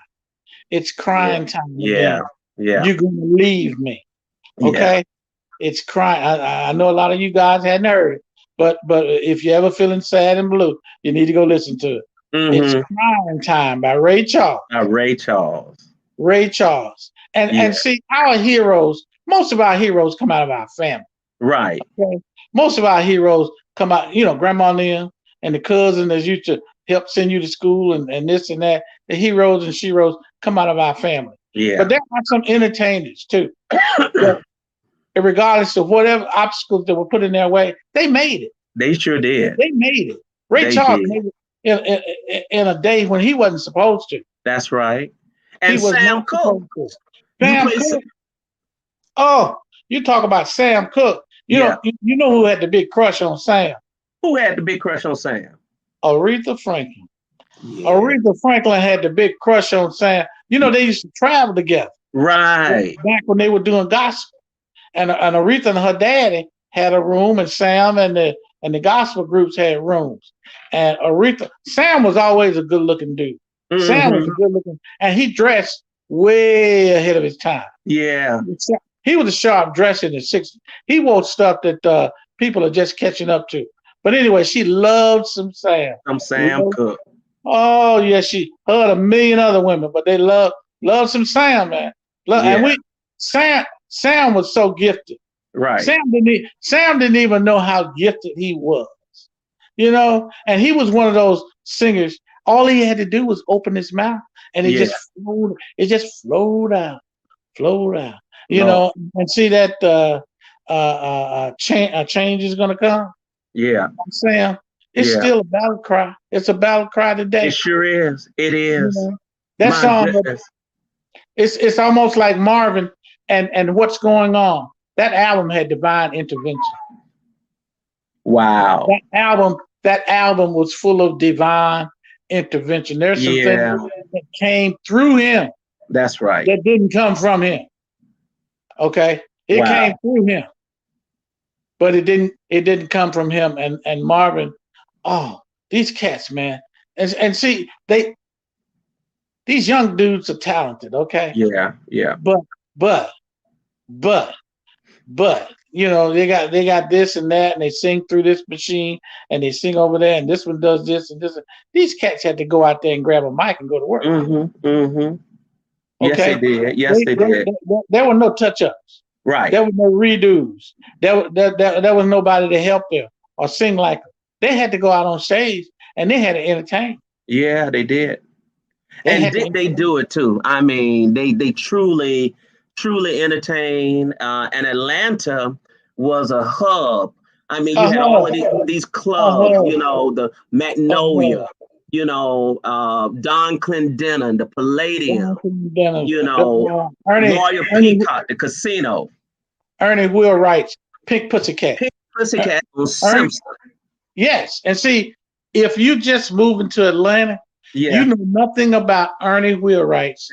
It's crying time. Yeah. You're going to leave me. Okay? Yeah. It's crying. I know a lot of you guys hadn't heard it, but if you're ever feeling sad and blue, you need to go listen to it. It's Crying Time by Ray Charles. Ray Charles. And see, our heroes, most of our heroes come out of our family. Right. Okay? Most of our heroes come out, Grandma and them and the cousin that used to help send you to school and this and that. The heroes and sheroes come out of our family. Yeah. But there are some entertainers too. regardless of whatever obstacles that were put in their way, they made it. They sure did. They made it. Ray Charles made it in a day when he wasn't supposed to. That's right. And he was Sam Cooke. Sam Cooke. Oh, you talk about Sam Cooke. You know who had the big crush on Sam? Who had the big crush on Sam? Aretha Franklin. Yeah. Aretha Franklin had the big crush on Sam. You know, they used to travel together. Right. Back when they were doing gospel. And Aretha and her daddy had a room, and Sam and the gospel groups had rooms. And Sam was always a good looking dude. Mm-hmm. Sam was a good looking, and he dressed way ahead of his time. Yeah. He was a sharp dresser in the 60s. He wore stuff that people are just catching up to. But anyway, she loved some Sam. Some Sam Cooke. Oh, yeah, she heard a million other women, but they loved some Sam, man. And Sam was so gifted. Right. Sam didn't even know how gifted he was. You know, and he was one of those singers. All he had to do was open his mouth, and it just flowed out. You know, and see that change is going to come. Yeah. Sam, it's still a battle cry. It's a battle cry today. It sure is. It is. You know? That song, it's almost like Marvin and What's Going On. That album had divine intervention. Wow. That album was full of divine intervention. There's some things that came through him. That's right. That didn't come from him. Okay? It came through him. But it didn't come from him. And Marvin, these cats, man. And see, these young dudes are talented, okay? Yeah. But you know, they got this and that, and they sing through this machine, and they sing over there, and this one does this and this. These cats had to go out there and grab a mic and go to work. Mm-hmm. Mm-hmm. Okay? Yes, they did. There were no touch-ups. Right. There were no redos. There was nobody to help them or sing like them. They had to go out on stage, and they had to entertain. Yeah, they did. And did they do it too? I mean, they truly entertain. And Atlanta was a hub. I mean, you had all of these clubs, you know, the Magnolia, you know, Don Clendenin, the Palladium, you know, Royal Peacock, the Casino. Ernie Wheelwright's Pink Pussycat. Pink Pussycat was Simpson. Yes. And see, if you just move into Atlanta, you know nothing about Ernie Wheelwright's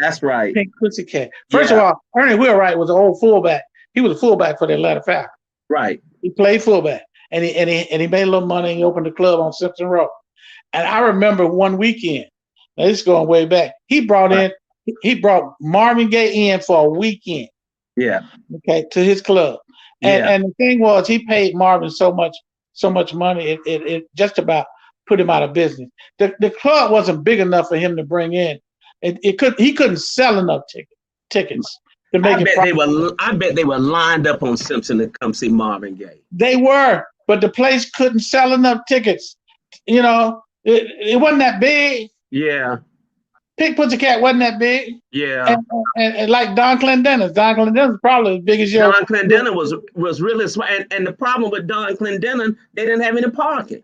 Pink Pussycat. First of all, Ernie Wheelwright was an old fullback. He was a fullback for the Atlanta Falcons. Right. He played fullback, and he made a little money. And he opened a club on Simpson Road. And I remember one weekend. Now this is going way back. He brought Marvin Gaye in for a weekend. Yeah. Okay, to his club, and the thing was, he paid Marvin so much money, it just about put him out of business. The club wasn't big enough for him to bring in. He couldn't sell enough tickets to make it. I bet they were lined up on Simpson to come see Marvin Gaye. They were, but the place couldn't sell enough tickets. You know, it wasn't that big. Yeah. Pink Pussycat wasn't that big. Yeah. And like Don Clendenin. Don Clendenin's probably as big as yours. Don Clendenin was really smart. And the problem with Don Clendenin, they didn't have any parking.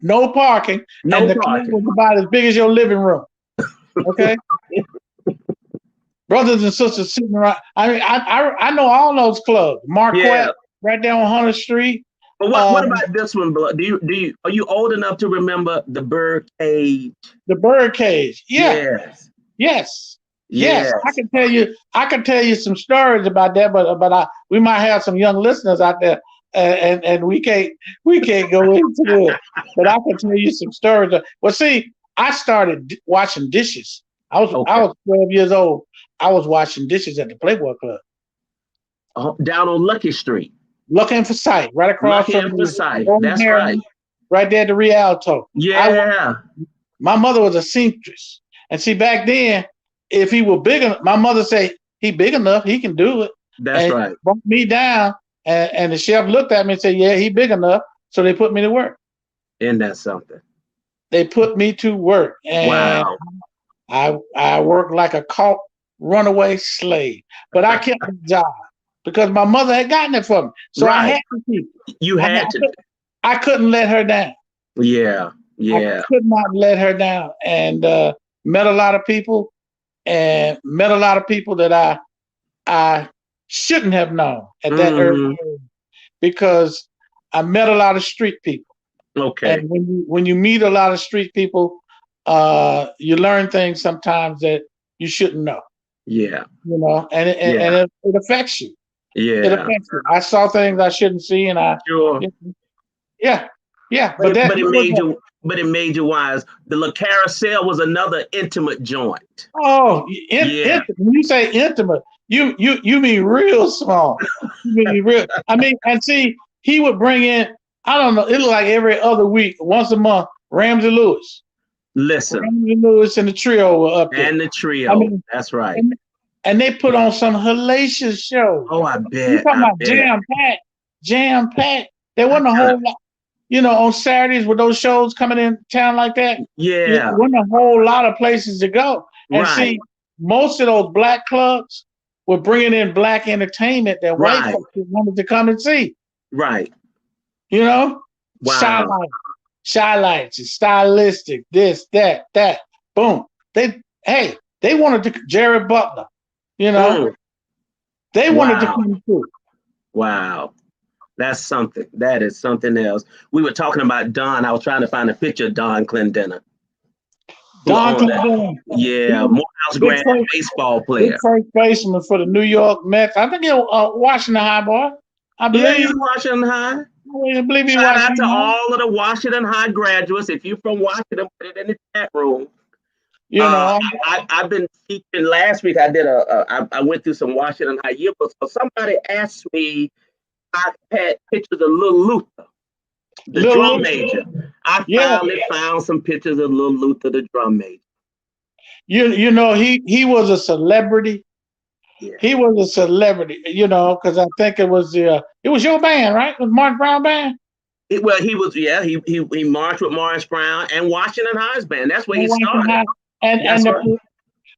No parking. And the club was about as big as your living room. Okay? Brothers and sisters sitting around. I mean, I know all those clubs. Marquette, right there on Hunter Street. But what about this one, Blood? Are you old enough to remember the Birdcage? The Birdcage, Yes. I can tell you some stories about that, but we might have some young listeners out there, and we can't go into it. But I can tell you some stories. Well, see, I started washing dishes. I was 12 years old. I was washing dishes at the Playboy Club. Down on Lucky Street. Looking for Sight, right across from the Sight. That's right. Right there at the Rialto. Yeah. My mother was a seamstress. And see, back then, if he were big enough, my mother said, he big enough, he can do it. That's right. Bumped me down, and the chef looked at me and said, yeah, he big enough. So they put me to work. Isn't that something? They put me to work. And wow. I worked like a caught runaway slave. But I kept the job. because my mother had gotten it for me. So I had to keep it. You had to. I couldn't let her down. Yeah. I could not let her down. And met a lot of people that I shouldn't have known at that early age, because I met a lot of street people. Okay. And when you meet a lot of street people, you learn things sometimes that you shouldn't know. Yeah. You know, and it affects you. Yeah. It affects you. I saw things I shouldn't see, and yeah. But it made you wise. The La Carousel was another intimate joint. Oh, when you say intimate, you mean real small. You mean real. I mean, and see, he would bring in, I don't know, it looked like every other week, once a month, Ramsey Lewis. Listen. Ramsey Lewis and the trio were up there. And the trio. I mean, that's right. And they put on some hellacious shows. Oh, I bet. You talking about jam packed. There wasn't a whole lot. You know, on Saturdays with those shows coming in town like that, there wasn't a whole lot of places to go. And see, most of those black clubs were bringing in black entertainment that white folks wanted to come and see. Right. You know? Wow. Shylights, stylistic, this, that. Boom. They wanted to, Jerry Butler, you know? They wanted to come through. Wow. That's something. That is something else. We were talking about Don. I was trying to find a picture of Don Clendenner. Don Clendenner. Yeah, Morehouse Grant baseball player. Big first baseman for the New York Mets. I think he was Washington High boy. I believe. Yeah, he's Washington High. I believe he Shout out to all of the Washington High graduates. If you're from Washington, put it in the chat room. You know, I've been teaching. Last week I did I went through some Washington High yearbooks. So somebody asked me, I had pictures of Lil Luther, the drum major. I finally found some pictures of Lil Luther, the drum major. You know, he was a celebrity. Yeah. He was a celebrity, you know, because I think it was your band, right? It was Morris Brown band. He marched with Morris Brown and Washington High's band. That's where he started.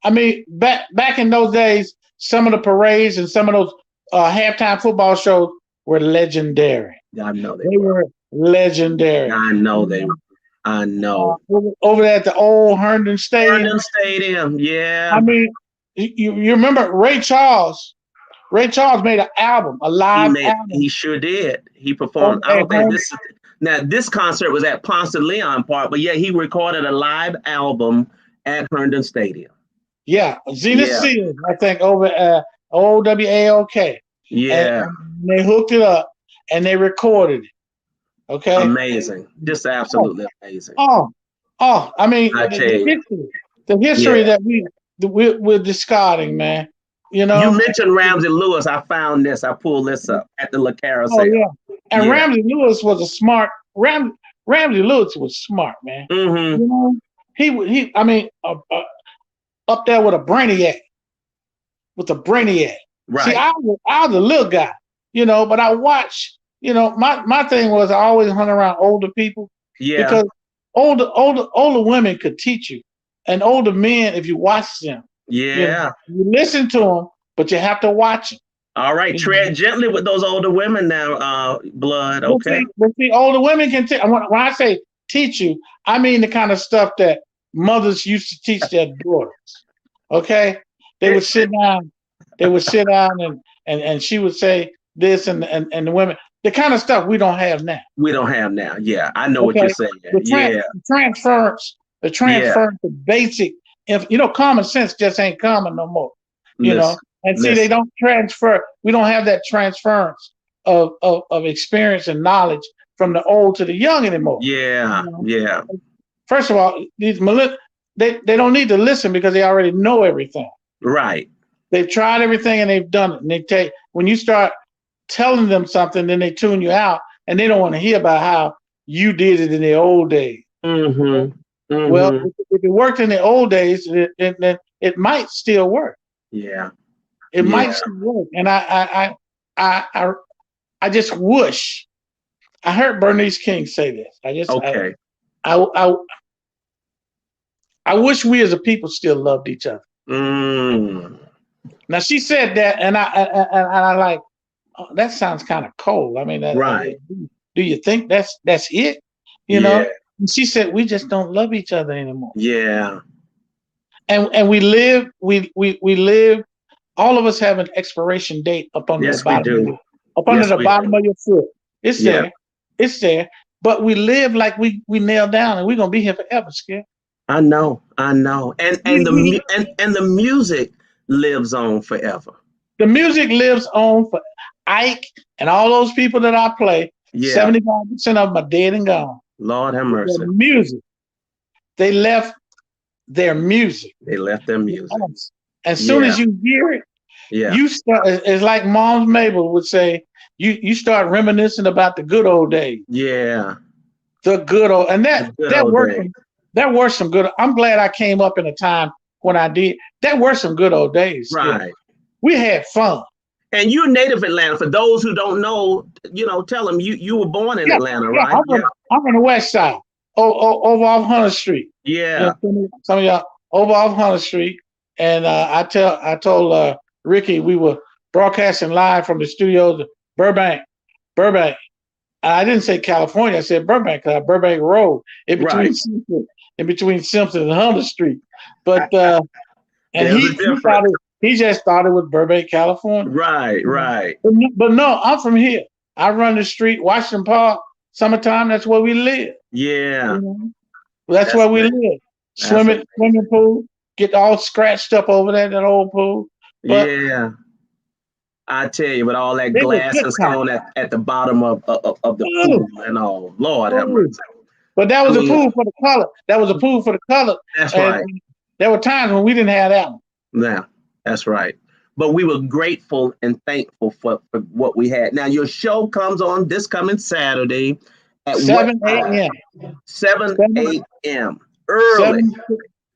I mean, back in those days, some of the parades and some of those halftime football shows were legendary. I know they were legendary. I know they were. I know. Over there at the old Herndon Stadium. Herndon Stadium, yeah. I mean, you remember Ray Charles? Ray Charles made an album, a live album. He sure did. He performed. I don't think this concert was at Ponce de Leon Park, but yeah, he recorded a live album at Herndon Stadium. Yeah, Zenith Seals, I think, over at OWAOK. Yeah. And they hooked it up and they recorded it. Okay. Amazing. Just absolutely amazing. I mean, the history that we're discarding, man. You know, you mentioned Ramsey Lewis. I found this. I pulled this up at the La Carousel. Oh yeah, and Ramsey Lewis was a smart. Ramsey Lewis was smart, man. Mm-hmm. You know, he. I mean, up there with a brainiac. Right. See, I was a little guy, you know, but I watched. You know, my thing was I always hung around older people. Yeah. Because older women could teach you, and older men, if you watch them. Yeah. You listen to them, but you have to watch them. All right. Tread gently with those older women now, Blood. Okay. But see, older women can teach. When I say teach you, I mean the kind of stuff that mothers used to teach their daughters. Okay. They would sit down. And she would say this and the women. The kind of stuff we don't have now. Yeah. I know what you're saying. The transference of basic. If you know, common sense just ain't common no more. You know, and see, they don't transfer. We don't have that transference of experience and knowledge from the old to the young anymore. Yeah, you know? Yeah. First of all, these they don't need to listen because they already know everything. Right. They've tried everything and they've done it. And when you start telling them something, then they tune you out and they don't want to hear about how you did it in the old days. Mm-hmm. Mm-hmm. Well, if it worked in the old days, then it might still work. Yeah, it might still work. And I just wish. I heard Bernice King say this. I wish we as a people still loved each other. Mm. Now she said that, and I like. that sounds kind of cold. I mean, Right. Do you think that's it? You know? And she said, we just don't love each other anymore. Yeah. And we live, we live. All of us have an expiration date up under Yes, the bottom. we do. Up under the bottom of your foot. It's Yeah. there. It's there. But we live like we nailed down, and we're gonna be here forever, Skip. I know. And the music lives on forever. The music lives on for Ike and all those people that I play. Yeah. 75% of them are dead and gone. Lord have mercy. Their music. They left their music. They left their music. As soon as you hear it, you start. It's like Mom's Mabel would say. You start reminiscing about the good old days. Yeah. The good old, and that worked. That were some good. I'm glad I came up in a time when I did. That were some good old days. Right. Yeah. We had fun. And you're native Atlanta. For those who don't know, tell them you were born in Atlanta, right? I'm on the west side, over off Hunter Street. Yeah. Some of y'all over off Hunter Street. And I told Ricky we were broadcasting live from the studios of Burbank. I didn't say California. I said Burbank because Burbank Road in between Simpson and Hunter Street. But and he just thought it was Burbank, California. Right. But no, I'm from here. I run the street, Washington Park. Summertime, that's where we live. Yeah. That's where we live. Swimming pool. Get all scratched up over there, that old pool. But yeah. I tell you, with all that glass and stone at the bottom of the pool and all. Lord have mercy. But that was a pool for the color. That's right. There were times when we didn't have that one. Yeah, that's right. But we were grateful and thankful for what we had. Now, your show comes on this coming Saturday at 7 a.m. 7 a.m. Early.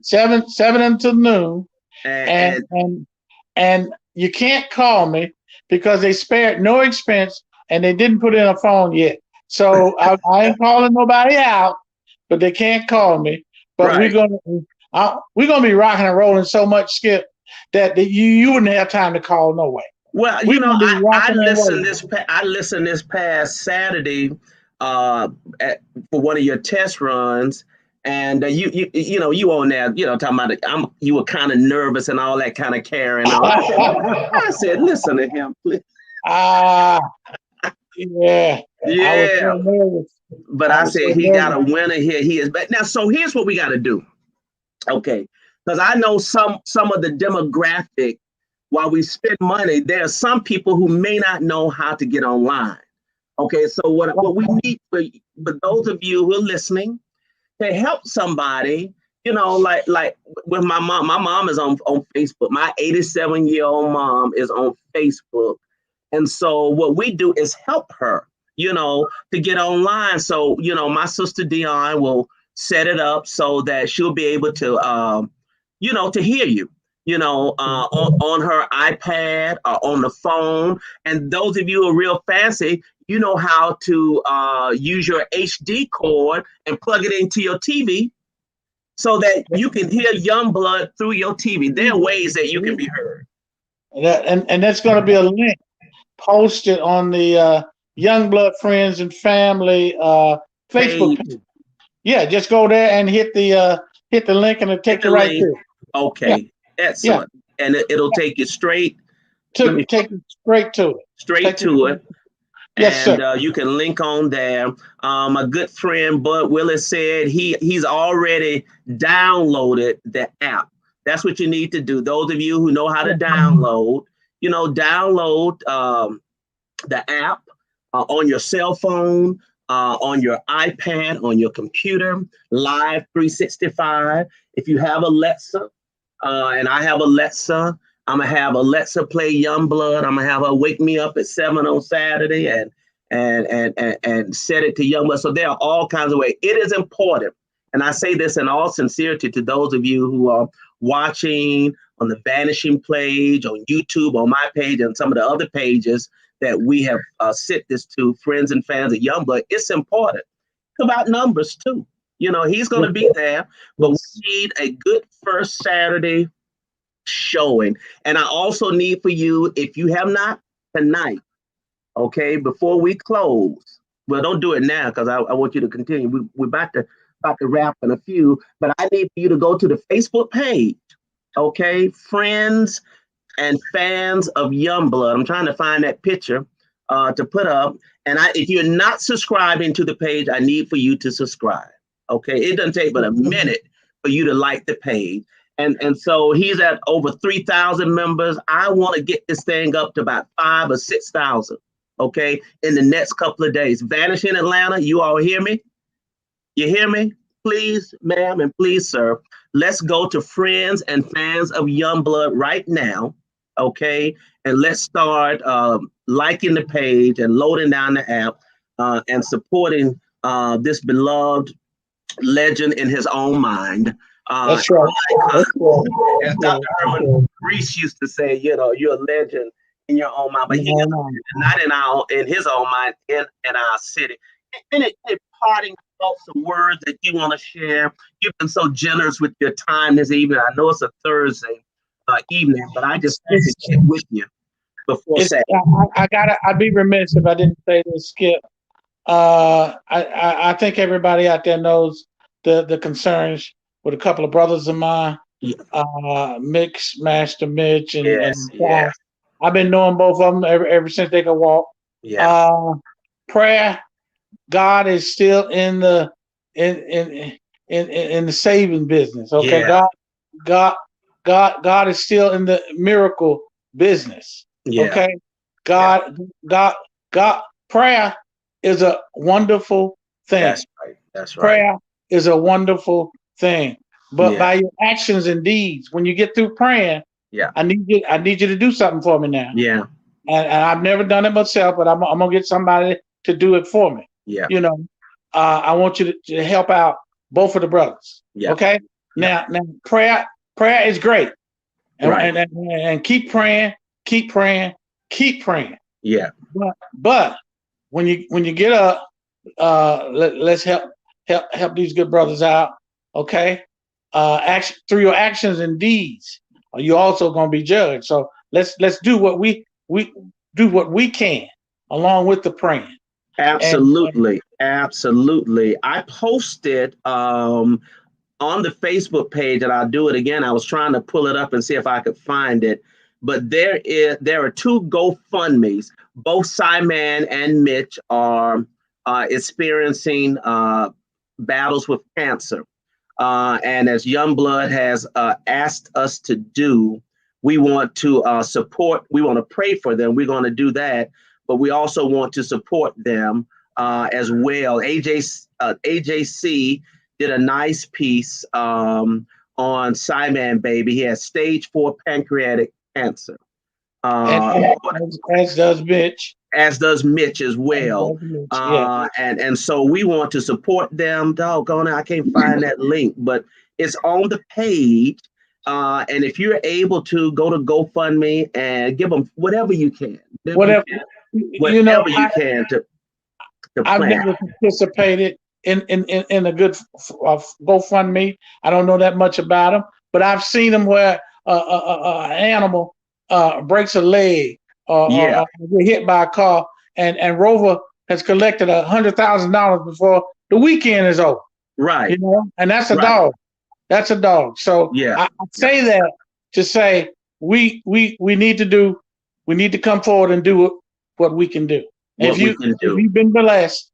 7 until noon. And you can't call me because they spared no expense and they didn't put in a phone yet. So I ain't calling nobody out, but they can't call me. But we're gonna be rocking and rolling so much, Skip, that you wouldn't have time to call no way. Well, I listened this past Saturday for one of your test runs. And you on there, talking about you were kind of nervous and all that kind of carrying on. I said, listen to him, please. Yeah. I was so nervous. But I said he got a winner here. He is back now. So here's what we got to do, okay? Because I know some of the demographic. While we spend money, there are some people who may not know how to get online. Okay, so what we need for those of you who are listening. To help somebody, like with my mom is on Facebook. My 87-year-old mom is on Facebook. And so what we do is help her, to get online. So, my sister Dion will set it up so that she'll be able to, to hear you, on her iPad or on the phone. And those of you who are real fancy, you know how to use your HD cord and plug it into your TV so that you can hear Youngblood through your TV. There are ways that you can be heard. And that's going to be a link posted on the Youngblood Friends and Family Facebook page. Yeah, just go there and hit the link and it'll take you right there. Okay, excellent. Yeah. And it'll take you straight to it. Yes, and sir. You can link on there. My good friend Bud Willis said he's already downloaded the app. That's what you need to do. Those of you who know how to download, download the app on your cell phone, on your iPad, on your computer, Live 365. If you have Alexa, and I have Alexa, I'm gonna have Alexa play Youngblood. I'm gonna have her wake me up at 7 on Saturday and set it to Youngblood. So there are all kinds of ways. It is important, and I say this in all sincerity to those of you who are watching on the Vanishing page, on YouTube, on my page, and some of the other pages that we have sent this to, friends and fans of Youngblood. It's important. It's about numbers too. He's gonna be there, but we need a good first Saturday showing. And I also need for you, if you have not tonight, Okay, before we close. Well, don't do it now because I want you to continue. We're about to wrap in a few, but I need for you to go to the Facebook page. Okay, friends and fans of Youngblood. I'm trying to find that picture to put up. And if you're not subscribing to the page, I need for you to subscribe. Okay, it doesn't take but a minute for you to like the page. And so he's at over 3,000 members. I want to get this thing up to about 5,000 or 6,000. Okay, in the next couple of days. Vanishing Atlanta, you all hear me? You hear me? Please, ma'am, and please, sir. Let's go to friends and fans of Youngblood right now. Okay, and let's start liking the page and loading down the app and supporting this beloved legend in his own mind. That's right. As Dr. Herman Reese used to say, you're a legend in your own mind, but not in his own mind, in our city. Any parting thoughts or words that you want to share? You've been so generous with your time this evening. I know it's a Thursday evening, but I just want to get with you before Saturday. I'd be remiss if I didn't say this, Skip. I think everybody out there knows the concerns with a couple of brothers of mine, Master Mitch, and I've been knowing both of them ever since they could walk. Prayer, God is still in the saving business. Okay, God is still in the miracle business. Okay, God, prayer is a wonderful thing. That's right. Prayer is a wonderful thing. But by your actions and deeds, when you get through praying, I need you to do something for me now. And I've never done it myself, but I'm gonna get somebody to do it for me. I want you to help out both of the brothers. Okay. Now prayer is great. And keep praying. But when you get up, let's help these good brothers out. Okay. Through your actions and deeds, you're also going to be judged. So let's do what we do what we can along with the praying. Absolutely. I posted on the Facebook page, and I'll do it again. I was trying to pull it up and see if I could find it, but there are two GoFundMes. Both Simon and Mitch are experiencing battles with cancer. And as Youngblood has asked us to do, we want to support, we want to pray for them. We're going to do that, but we also want to support them as well. AJC did a nice piece on Simon Baby. He has stage 4 pancreatic cancer. As does Mitch. As does Mitch as well. And so we want to support them. Doggone it, I can't find that link, but it's on the page. And if you're able to go to GoFundMe and give them whatever you can. Whatever you can to I've never participated in a good GoFundMe. I don't know that much about them, but I've seen them where an animal breaks a leg or get hit by a car, and Rover has collected $100,000 before the weekend is over. Right. And that's a dog. That's a dog. So I say that to say we need to come forward and do what we can do. If you've been blessed,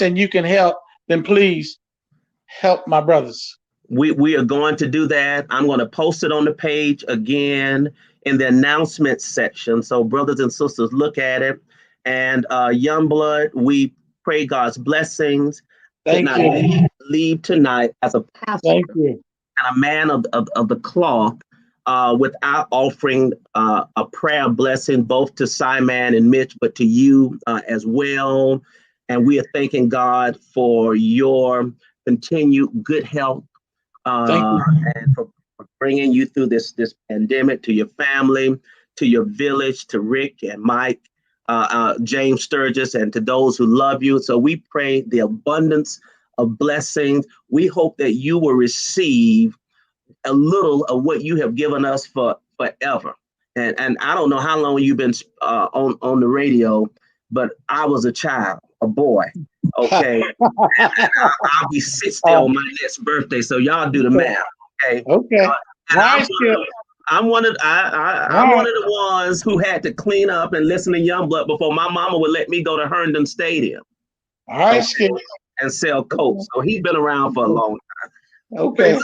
and you can help, then please help my brothers. We are going to do that. I'm going to post it on the page again in the announcements section. So brothers and sisters, look at it. And Youngblood, we pray God's blessings. Thank you. Leave tonight as a pastor and a man of the cloth without offering a prayer blessing both to Simon and Mitch, but to you as well. And we are thanking God for your continued good health and for bringing you through this pandemic, to your family, to your village, to Rick and Mike, James Sturgis, and to those who love you. So we pray the abundance of blessings. We hope that you will receive a little of what you have given us for forever. and I don't know how long you've been on the radio, but I was a child, a boy. Okay, and I'll be 60 on my next birthday. So y'all do the math. Okay. Okay. I'm one of the ones who had to clean up and listen to Youngblood before my mama would let me go to Herndon Stadium. All right, Skip. And sell coats. So he's been around for a long time. Okay.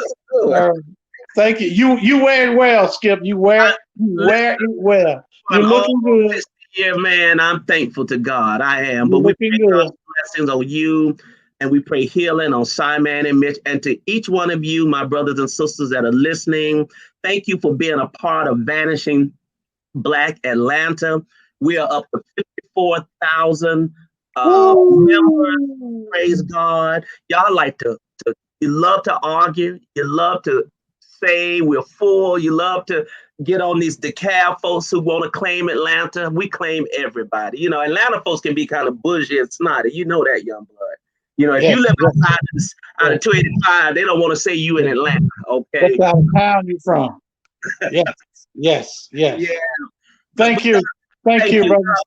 Thank you. You wear it well, Skip. You wear it well. You're looking good. This year, man, I'm thankful to God. I am. But we pray God's blessings on you, and we pray healing on Simon and Mitch, and to each one of you, my brothers and sisters that are listening. Thank you for being a part of Vanishing Black Atlanta. We are up to 54,000 members. Praise God. Y'all like to you love to argue. You love to say we're full. You love to get on these DeKalb folks who want to claim Atlanta. We claim everybody. You know, Atlanta folks can be kind of bougie and snotty. You know that, Youngblood. You know, if you live out of 285, they don't want to say you in Atlanta. Okay. What town you from? Yes. Yeah. Thank you, brother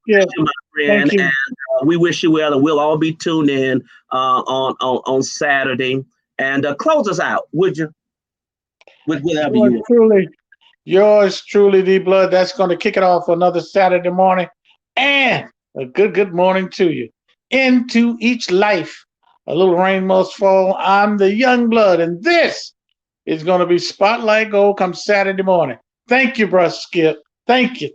Skip. My friend. And we wish you well, and we'll all be tuned in on Saturday. And close us out, would you? With whatever you want. Yours truly, D Blood. That's going to kick it off for another Saturday morning. And a good morning to you. Into each life, a little rain must fall. I'm the Youngblood, and this is going to be Spotlight Gold come Saturday morning. Thank you, brother Skip. Thank you.